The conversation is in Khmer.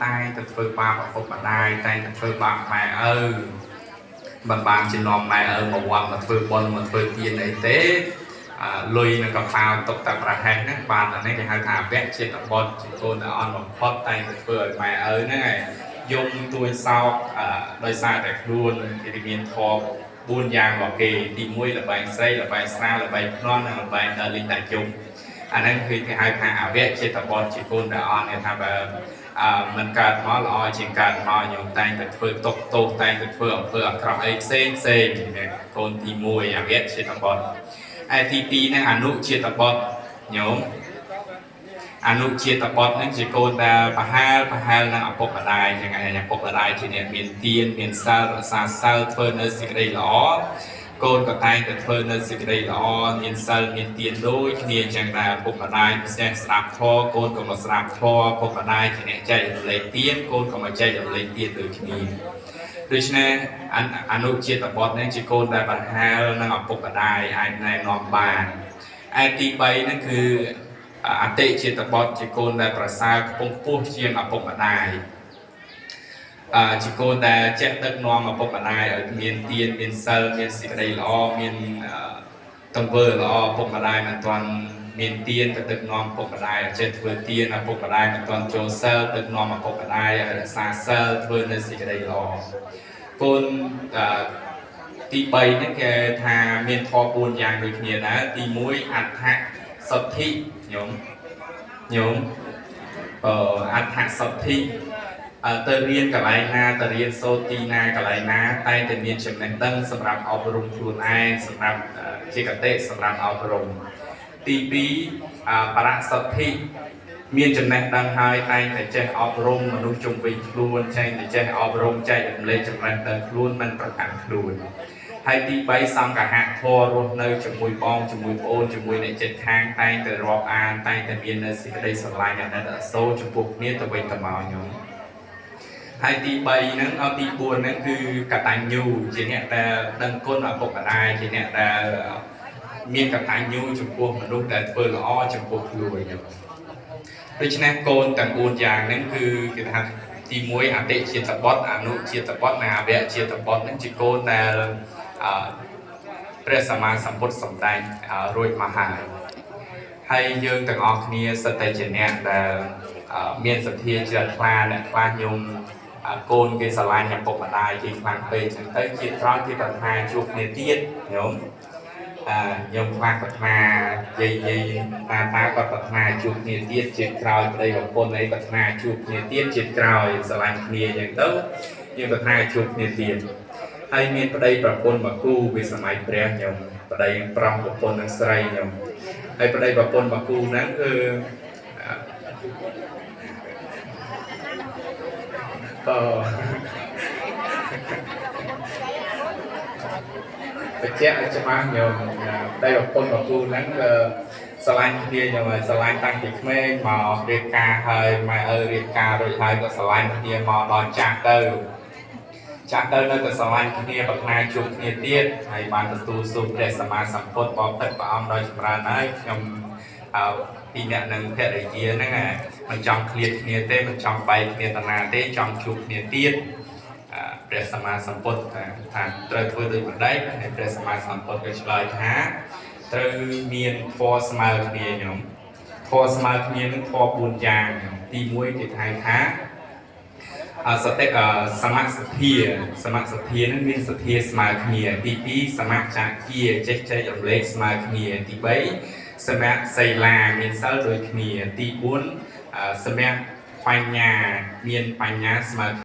tay từ phơi ba và phục bản đai tay từ phơi ba mẹ bằng bằng trên nòng mẹ một quạt mà phơi bồn mà phơi tiền ấy tế lùi nó gặp phao tục tập ra hết nè bạn là này thì hai thả vẽ trên tập bồn chỉ cô đã on một pot tay từ phơi mẹ này dùng tôi sau đôi sai để luôn thì miền thọ buôn giang vào kỳ thì mũi là bài xây là bài sao là bài non là bài linh đại chúng anh em khi thì hai thằng vẽ trên tập bồn chỉ cô đã on để tham mình cần nó lo chỉ cần nó dùng tay từ phơi tốt tay từ phơi cầm ấy sen con thì mùi vẽ trên tập bồn ITP này anu chia tập bồn nhóm anu chia tập bồn nên chỉ cô ta bà hai là ở bậc đại chẳng hạn là bậc đại thìเนี่ยmiền tiên miền xa phơi nơi xịt đầy lỏ cô có tay từ phơi nơi xịt đầy lỏ miền xa miền tiên đôi thì chẳng là bậc đại sẽ sạp thô cô có một sạp thô bậc đại thìเนี่ยchạy lấy tiên cô có một chạy lấy tiên từ khiដូច្នេះអនុជាតិបទនេះជាកូនដែលប្រហែលនឹងឪពុកម្ដាយអាចណែនាំបានឯទី3ហ្នឹងគឺអតិជាតិបទជាកូនដែលប្រសើរខ្ពង់ខ្ពស់ជាងឪពុកម្ដាយជាកូនដែលចេះដឹកនាំឪពុកម្ដាយឲ្យមានទានមានសិលមានសេចក្តីល្អមានទង្វើល្អឪពុកម្ដាយមិនទាន់មានទានទៅដឹកនាំឪពុកម្ដាយចេះធ្វើទានឪពុកម្ដាយមិនទាន់ចូលសិលដឹកនាំឪពុកម្ដាយឲ្យរក្សាសិលធ្វើនៅសេចក្តីល្អកូនទី3នេះគេថាមានធម៌4យ៉ាងដូចគ្នាដែរទី1អដ្ឋសទ្ធិញោមអដ្ឋសទ្ធិទៅរៀនកន្លែងណាទៅរៀនសូត្រទីណាកន្លែងណាតែតែមានចំណេះដឹងសម្រាប់អប់រំខ្លួនឯងសម្រាប់ជាកតេសម្រាប់អប់រំទី2បរសទ្ធិមានចំណេះដឹងហើយតែតែចេះអប់រំមនុស្សជុំវិញខ្លួនចេះអប់រំចែករំលែកចំណេះដឹងខ្លួនមិនប្រកាន់ខ្លួនហើយទី3សង្ឃហៈធម៌រស់នៅជាមួយបងជាមួយប្អូនជាមួយអ្នកជិតខាងតែទៅរាប់អានតែមាននៅសេចក្តីស្រឡាញ់អាណិតអាសូរចំពោះគ្នាទៅវិញទៅមកញោមហើយទី3ហ្នឹងទី4ហ្នឹងគឺកតញ្ញូជាអ្នកដែលដឹងគុណឪពុកម្ដាយជាអ្នកដែលមានកតញ្ញូចំពោះមនុស្សដែលធ្វើល្អចំពោះខ្លួនញោមដូច្នេះកូនទាំង4យ៉ាងហ្នឹងគឺគេថាទី1អតិជាតិបទអនុជាតិបទនិងអវយជាតិបទហ្នឹងជាកូនដែលព្រះសម្មាសម្ពុទ្ធសម្ដែងរួចមកហើយយើងទាំងអស់គ្នាសិតតែជាអ្នកដែលមានសទ្ធាជ្រះថ្លាអ្នកខ្លះញោមកូនគេស្រឡាញ់ឪពុកម្ដាយគេខ្លាំងពេកចឹងទៅជាតិក្រោយគេប្រាថ្នាជួបគ្នាទៀតញោមខ្ញុំខ្វះប្រាថ្នាយាយតាគាត់ប្រាថ្នាជួបគ្នាទៀតជាតិក្រោយប្តីប្រពន្ធអីប្រាថ្នាជួបគ្នាទៀតជាតិក្រោយស្រឡាញ់គ្នាចឹងទៅយើងប្រាថ្នាជួបគ្នាទៀតហើយមានប្តីប្រពន្ធមកគូវាសម័យព្រះខ្ញុំប្តីប្រុសប្រពន្ធនិងស្រីខ្ញុំហើយប្តីប្រពន្ធមកគូហ្នឹងគឺបញ្ជាក់ឲ្យច្បាស់ញោមប្តីប្រពន្ធមកគូហ្នឹងស្រឡាញ់គ្នាញោមហើយស្រឡាញ់តាំងពីក្មេងមករៀបការហើយម៉ែរៀបការរួចហើយក៏ស្រឡាញ់គ្នាមកដល់ចាស់ទៅនៅតែស្រឡាញ់គ្នាប្រាថ្នាជួបគ្នាទៀតហើយបានទទួលសូមព្រះសម្មាសម្ពុទ្ធបបិទ្ធព្រះអង្គដោយចម្រើនហើយខ្ញុំពីអ្នកនឹងភរិយាហ្នឹងមិនចង់ឃ្លាតគ្នាទេមិនចង់បែកគ្នាតាណាទេចង់ជួបគ្នាទៀតព្រះសម្មាសម្ពុទ្ធថាត្រូវធ្វើដូចម្ដេចហើយព្រះសម្មាសម្ពុទ្ធក៏ឆ្លើយថាត្រូវមានធម៌ស្មើគ្នាញោមធម៌ស្មើគ្នានឹងធម៌4យ៉ាងទី1គេថាសតិសមាសទ្ធានឹងមានសទ្ធាស្មើគ្នាទី2សមាចាគាចេះរំលែកស្មើគ្នាទី3សមៈសីលាមានសិលដូចគ្នាទី4សមៈបញ្ញាមានបញ្ញាស្មើ